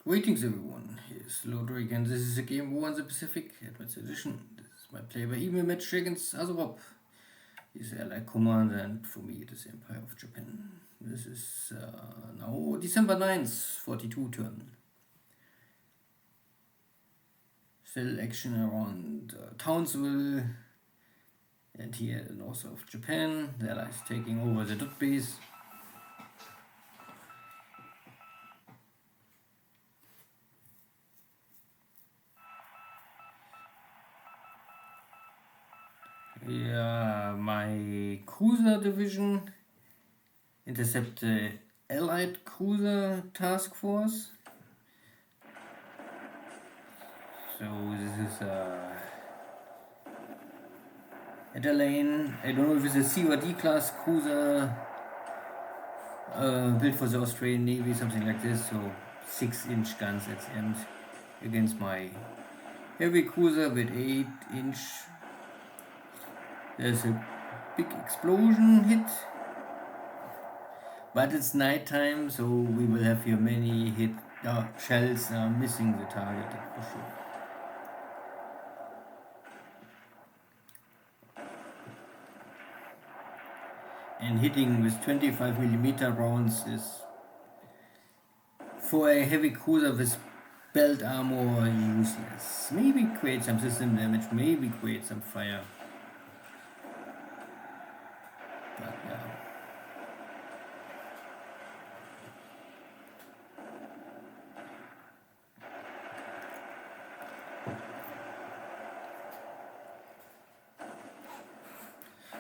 Greetings everyone, here's Lodrik and this is a game War in the Pacific, Advanced Edition. This is my play-by-email match against AsuRob. He's Allied Commander and for me it is Empire of Japan. This is now December 9th, 42 turn. Still action around Townsville and here north of Japan. The Allies taking over the dot base. Yeah, my cruiser division intercept the Allied cruiser task force. So this is Adelaine. I don't know if it's a C or D class cruiser built for the Australian Navy, something like this. So 6-inch guns at the end against my heavy cruiser with 8-inch. There's a big explosion hit, but it's nighttime, so we will have here many hit shells missing the target for sure. And hitting with 25mm rounds is, for a heavy cruiser with belt armor, useless. Maybe create some system damage, maybe create some fire. But yeah.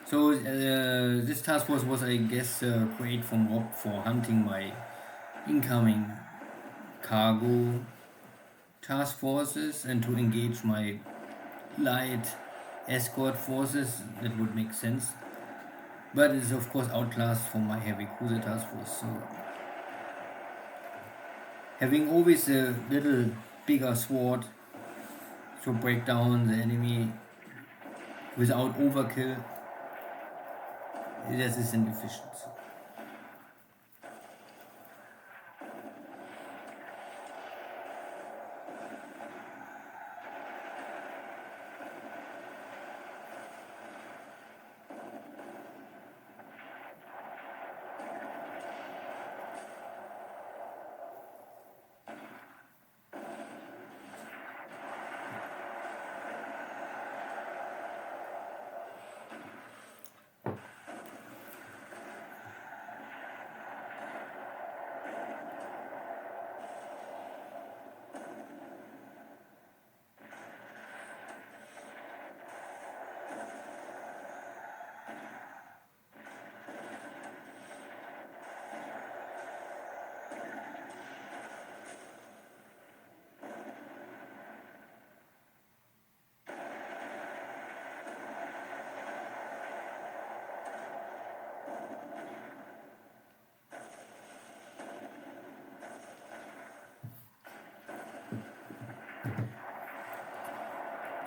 So this task force was, I guess, created from Rob for hunting my incoming cargo task forces and to engage my light escort forces. That would make sense. But it's of course outclassed from my heavy cruiser task force. So having always a little bigger sword to break down the enemy without overkill, that is an efficiency.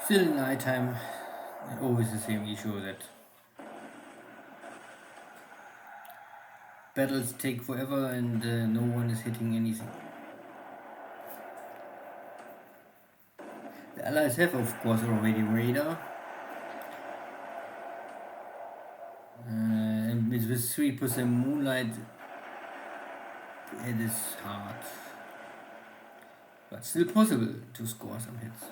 Still nighttime, always the same issue that battles take forever and no one is hitting anything. The Allies have of course already radar. And with 3% moonlight it is hard. But still possible to score some hits.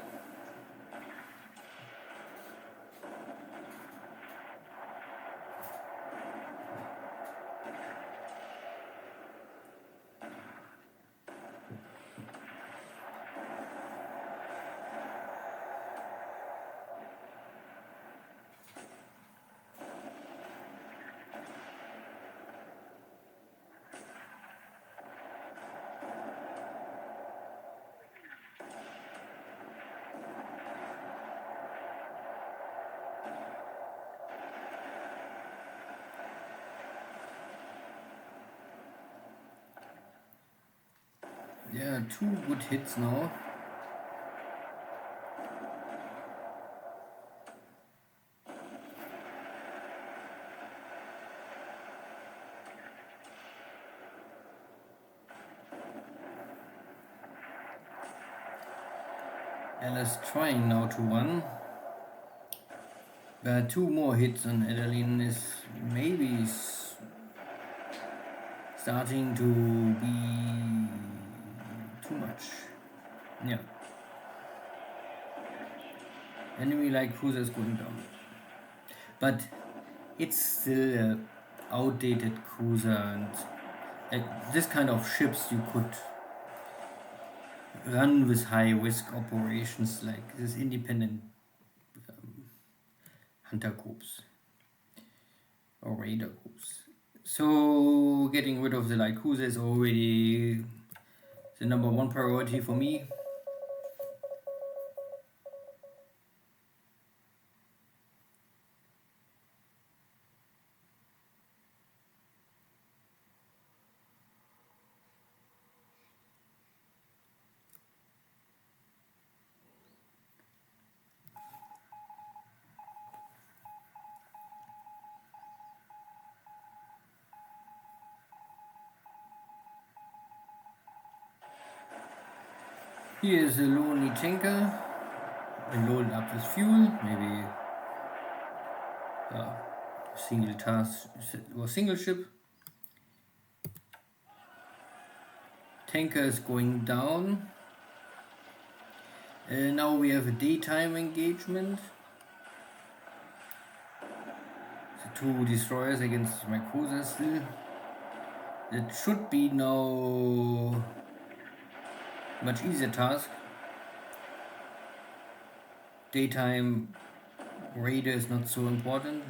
Yeah, 2 good hits now. Ella's trying now to run. But 2 more hits on Adeline is maybe starting to be too much. Yeah. Enemy light cruiser is going down. But it's still an outdated cruiser, and this kind of ships you could run with high risk operations like this independent hunter groups or raider groups. So getting rid of the light cruiser is already the number 1 priority for me. Here is a lonely tanker and loaded up with fuel, maybe single task or single ship. Tanker is going down. Now we have a daytime engagement. The 2 destroyers against my cruiser still. It should be now much easier task. Daytime raider is not so important.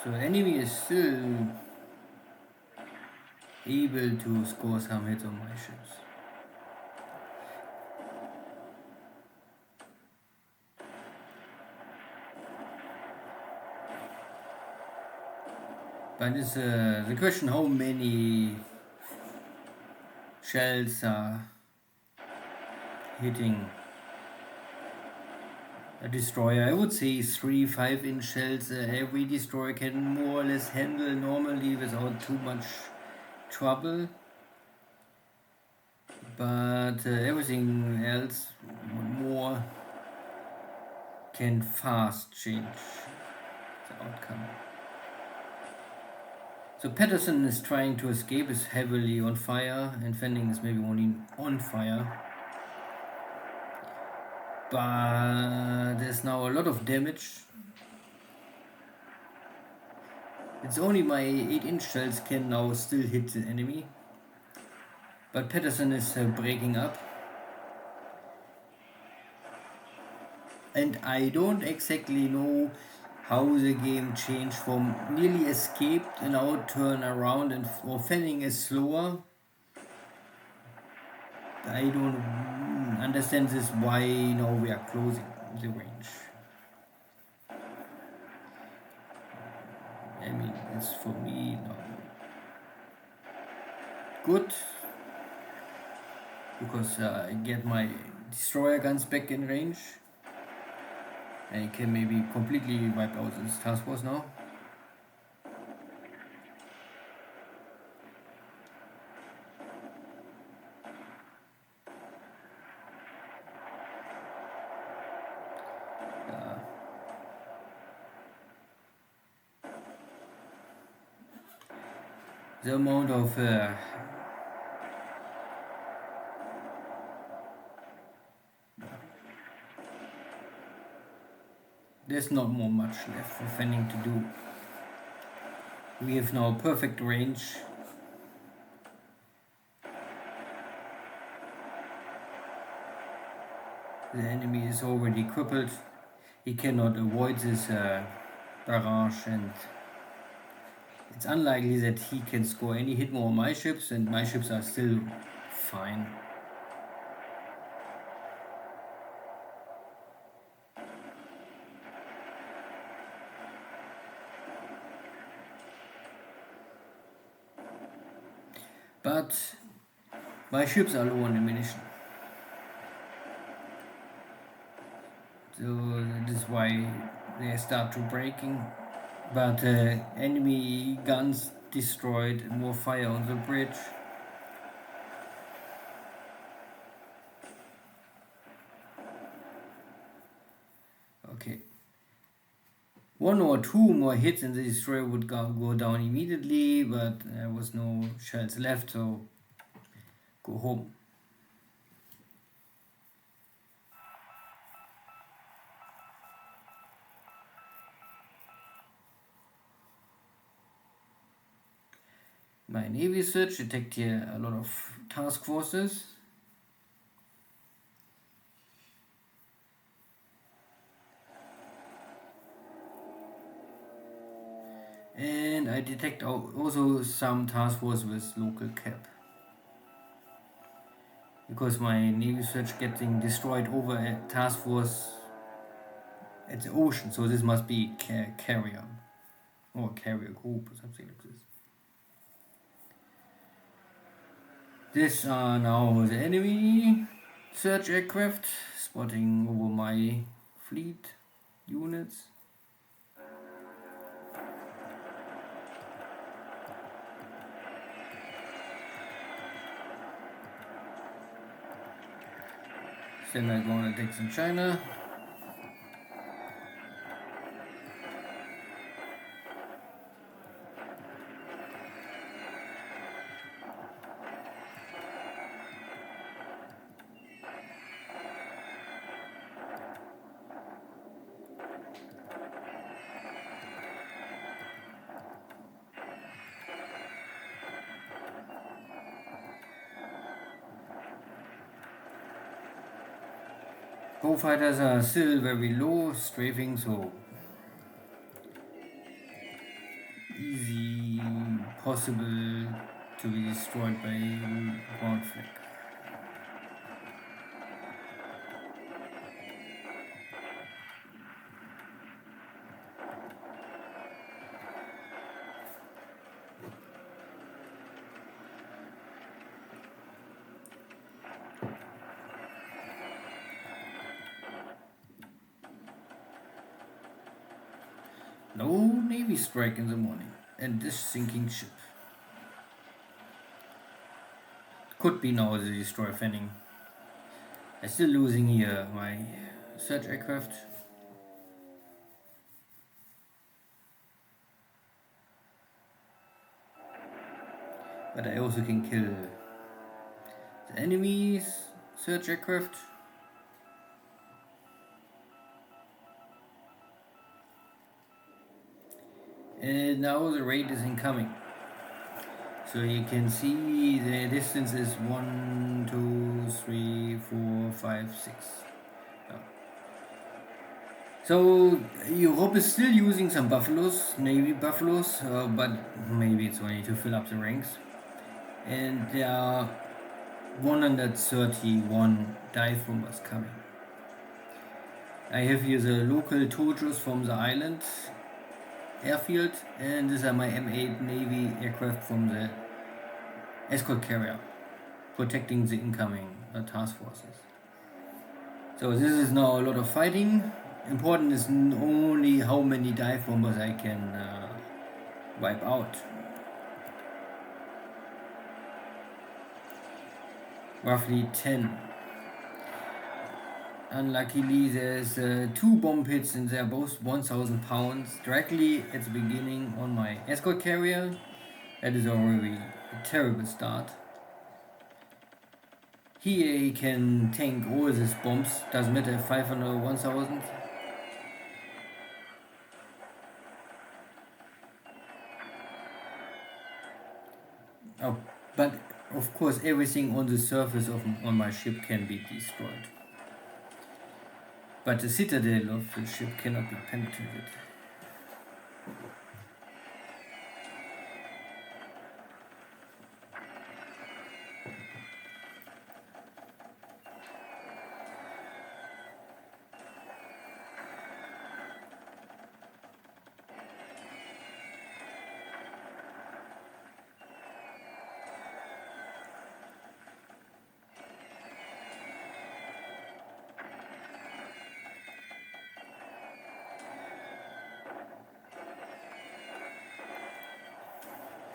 So the enemy is still able to score some hits on my ships. But it's the question how many shells are hitting a destroyer. I would say 3 5-inch shells every destroyer can more or less handle normally without too much trouble. But everything else more can fast change the outcome. So Patterson is trying to escape, is heavily on fire, and Fending is maybe only on fire. But there's now a lot of damage. It's only my 8-inch shells can now still hit the enemy. But Patterson is breaking up. And I don't exactly know how the game changed from nearly escaped and now turn around and or Fending is slower. I don't understand this why now we are closing the range. I mean, it's for me now good because I get my destroyer guns back in range and I can maybe completely wipe out this task force now. The amount of there's not more much left for Fending to do. We have now perfect range. The enemy is already crippled. he cannot avoid this barrage, and it's unlikely that he can score any hit more on my ships, and my ships are still fine. But my ships are low on ammunition. So that is why they start to breaking. But enemy guns destroyed, more fire on the bridge. Okay. One or two more hits and the destroyer would go down immediately, but there was no shells left, so go home. My Navy search detect here a lot of task forces. And I detect also some task force with local cap. Because my Navy search getting destroyed over a task force at the ocean, so this must be carrier or carrier group or something like this. These are now the enemy search aircraft spotting over my fleet units. Then I'm gonna take some China. Go fighters are still very low, strafing, so easy possible to be destroyed by ground flag. No Navy strike in the morning, and this sinking ship. Could be now the destroyer fanning. I'm still losing here my search aircraft. But I also can kill the enemy's search aircraft. And now the raid is incoming. So you can see the distance is 1, 2, 3, 4, 5, 6. Yeah. So Europe is still using some buffaloes, Navy buffaloes, but maybe it's only to fill up the ranks. And there are 131 dive bombers coming. I have here the local Tojos from the island airfield, and these are my M8 Navy aircraft from the escort carrier, protecting the incoming task forces. So this is now a lot of fighting. Important is only how many dive bombers I can wipe out. Roughly 10. Unluckily, there's 2 bomb hits and they're both 1,000 pounds directly at the beginning on my escort carrier. That is already a terrible start. Here he can tank all these bombs, doesn't matter 500 or 1,000. Oh, but of course everything on the surface on my ship can be destroyed. but the citadel of the ship cannot be penetrated.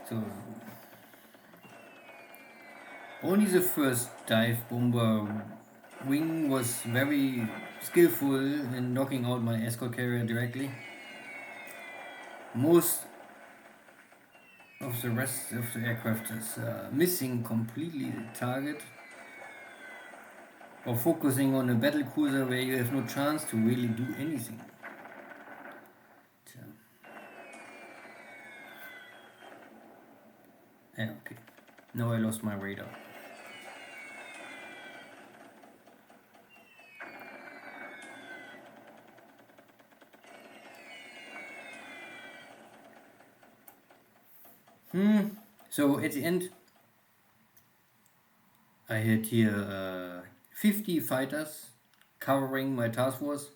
So only the first dive bomber wing was very skillful in knocking out my escort carrier directly. Most of the rest of the aircraft is missing completely the target, or focusing on a battle cruiser where you have no chance to really do anything. Yeah, okay. Now I lost my radar. So at the end, I had here 50 fighters covering my task force,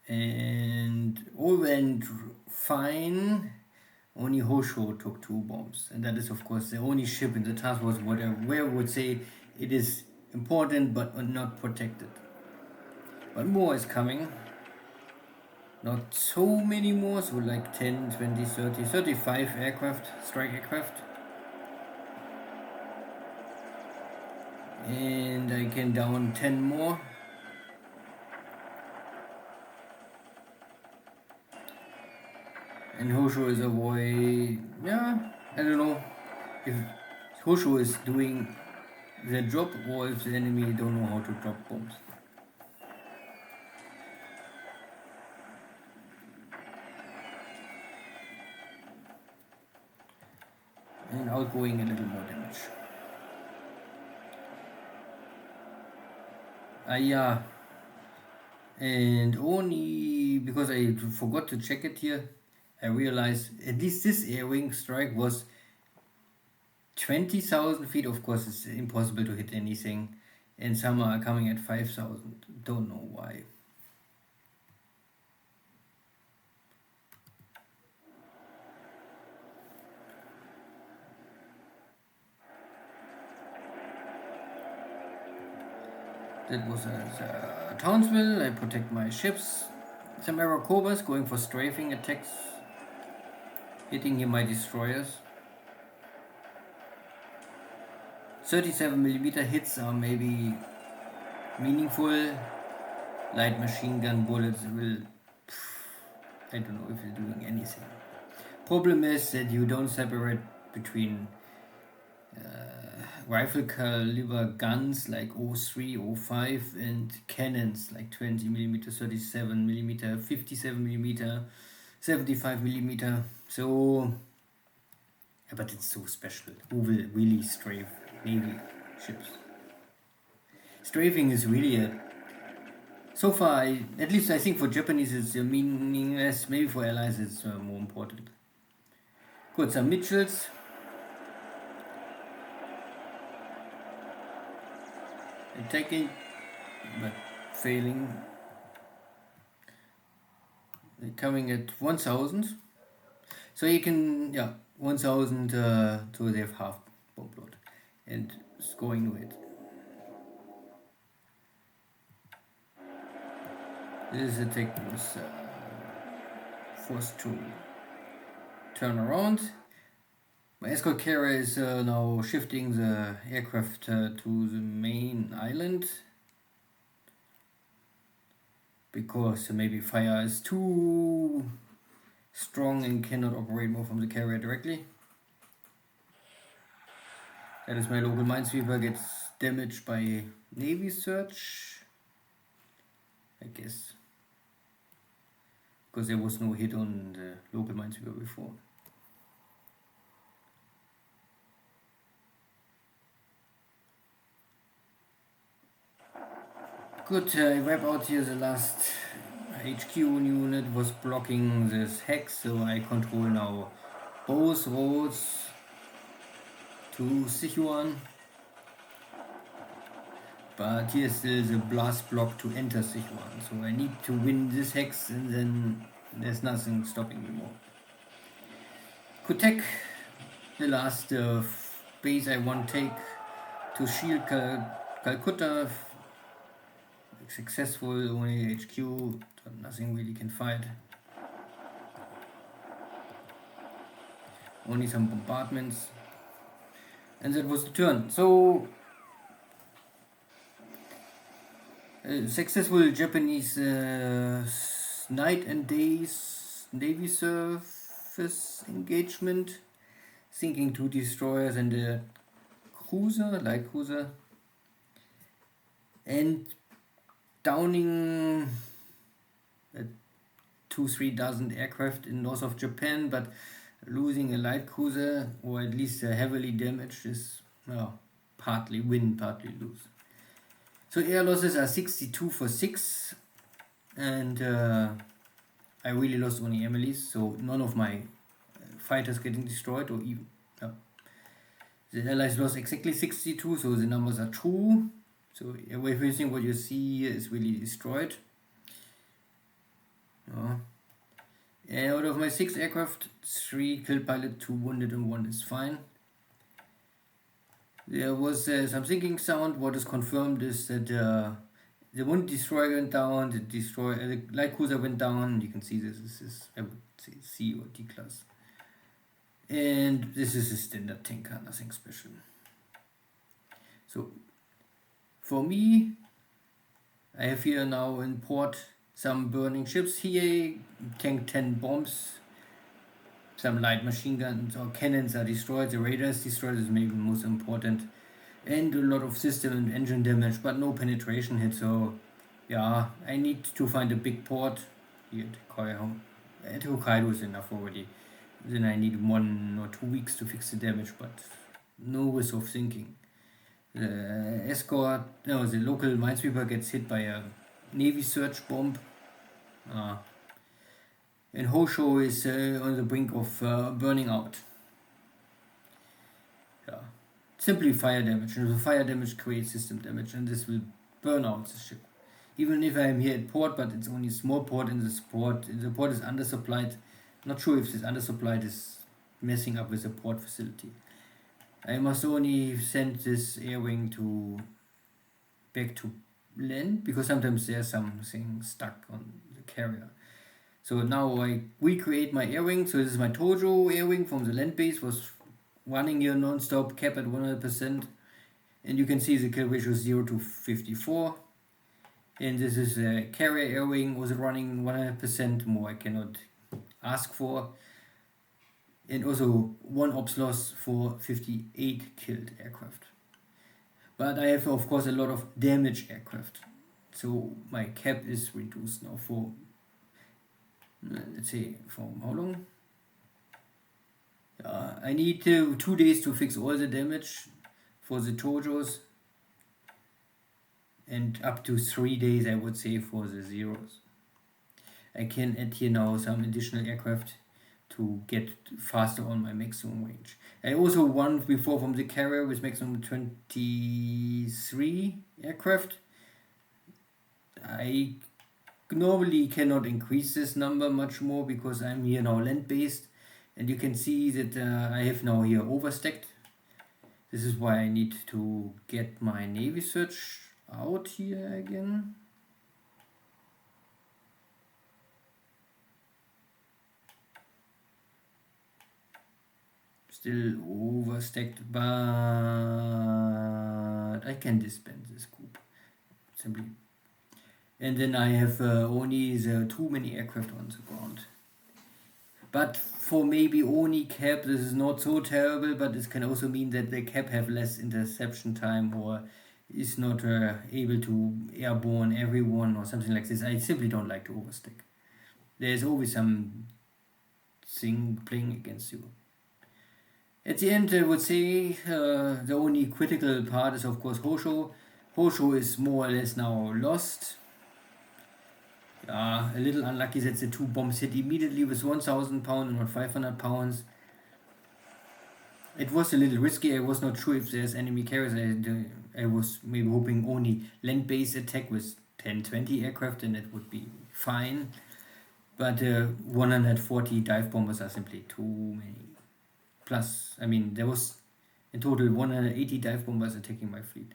and all went fine. Only Hosho took 2 bombs, and that is of course the only ship in the task force where I would say it is important but not protected. But more is coming. Not so many more, so like 10, 20, 30, 35 aircraft, strike aircraft. And I can down 10 more. And Hosho is avoid. Yeah, I don't know if Hosho is doing their job or if the enemy don't know how to drop bombs. And outgoing a little more damage. Yeah. And only because I forgot to check it here, I realized at least this air wing strike was 20,000 feet. Of course, it's impossible to hit anything, and some are coming at 5,000. Don't know why. That was a Townsville. I protect my ships. Some Aerocobras going for strafing attacks, hitting here my destroyers. 37mm hits are maybe meaningful. Light machine gun bullets will, I don't know if they're doing anything. Problem is that you don't separate between rifle caliber guns like 03, 05 and cannons like 20mm, 37mm, 57mm, 75mm. So, yeah, but it's so special. Who will really strafe Navy ships? Strafing is really so far, at least I think for Japanese it's meaningless. Maybe for allies it's more important. Good, some Mitchells. Attacking, but failing. They're coming at 1,000. So you can, 1,000 to they have half bomb load and scoring with. This attack was forced to turn around. My escort carrier is now shifting the aircraft to the main island because maybe fire is too strong and cannot operate more from the carrier directly. That is my local minesweeper gets damaged by Navy search, I guess, because there was no hit on the local minesweeper before. Good, I wipe out here the last HQ unit was blocking this hex, so I control now both roads to Sichuan. But here's still the blast block to enter Sichuan, so I need to win this hex and then there's nothing stopping me more. Could take the last base I want to take to shield Calcutta. Successful, only HQ, nothing really can fight. Only some bombardments. And that was the turn. So, successful Japanese night and days Navy surface engagement. Sinking 2 destroyers and a cruiser, light cruiser. And downing 2-3 dozen aircraft in north of Japan, but losing a light cruiser, or at least heavily damaged, is partly win, partly lose. So air losses are 62 for 6, and I really lost only Emily's, so none of my fighters getting destroyed, or even the Allies lost exactly 62, so the numbers are true. So everything what you see here is really destroyed. And out of my 6 aircraft, 3 killed pilot, 2 wounded, and 1 is fine. There was some sinking sound. What is confirmed is that the wounded destroyer went down, the light cruiser went down. You can see this is I would say C or D class. And this is a standard tanker, nothing special. So for me, I have here now in port some burning ships. Here, tank 10 bombs, some light machine guns or cannons are destroyed, the radar is destroyed, is maybe most important, and a lot of system and engine damage, but no penetration hit. So yeah, I need to find a big port. Here at Hokkaido is enough already. Then I need 1 or 2 weeks to fix the damage, but no risk of sinking. The local minesweeper gets hit by a Navy search bomb. And Hosho is on the brink of burning out. Yeah. Simply fire damage, and the fire damage creates system damage, and this will burn out the ship. Even if I am here at port, but it's only a small port in this port. The port is undersupplied. Not sure if this undersupplied is messing up with the port facility. I must only send this air wing back to land, because sometimes there's something stuck on the carrier. So now I recreate my air wing. So this is my Tojo air wing from the land base, was running here non-stop, cap at 100%. And you can see the kill ratio 0 to 54. And this is a carrier air wing, was running 100%, more I cannot ask for. And also 1 ops loss for 58 killed aircraft. But I have of course a lot of damaged aircraft. So my cap is reduced now for, let's say, from how long? I need 2 days to fix all the damage for the Tojos. And up to 3 days I would say for the Zeros. I can add here now some additional aircraft to get faster on my maximum range. I also won before from the carrier with maximum 23 aircraft. I normally cannot increase this number much more because I'm here now land based, and you can see that I have now here overstacked. This is why I need to get my Navy search out here again. Still overstacked, but I can disband this group simply. And then I have only too many aircraft on the ground. But for maybe only cap, this is not so terrible, but this can also mean that the cap have less interception time or is not able to airborne everyone or something like this. I simply don't like to overstack. There's always some thing playing against you. At the end, I would say the only critical part is of course Hosho. Hosho is more or less now lost. A little unlucky that the 2 bombs hit immediately with 1,000 pounds and not 500 pounds. It was a little risky. I was not sure if there's enemy carriers. I was maybe hoping only land-based attack with 10-20 aircraft, and that would be fine. But 140 dive bombers are simply too many. Plus, I mean, there was in total 180 dive bombers attacking my fleet.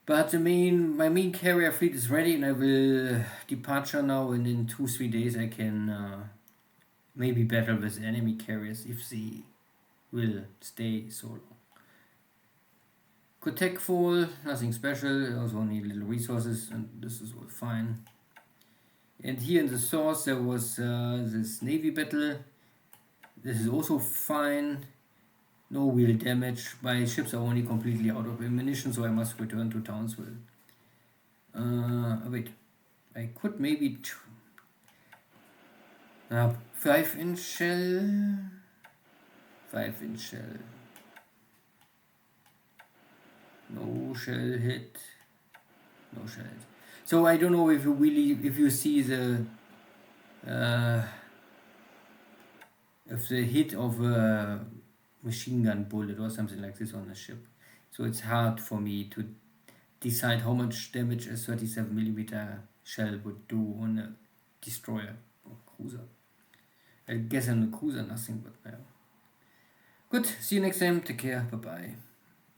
But my main carrier fleet is ready, and I will departure now, and in 2-3 days I can maybe battle with enemy carriers if they will stay so long. Good tech fall, nothing special, I also need little resources, and this is all fine. And here in the source there was this navy battle. This is also fine. No real damage. My ships are only completely out of ammunition, so I must return to Townsville. Wait. I could maybe 5-inch shell. 5-inch shell. No shell hit. No shell hit. So I don't know if you see the hit of a machine gun bullet or something like this on the ship. So it's hard for me to decide how much damage a 37mm shell would do on a destroyer or cruiser. I guess on a cruiser nothing, but yeah. Good, see you next time, take care, bye bye.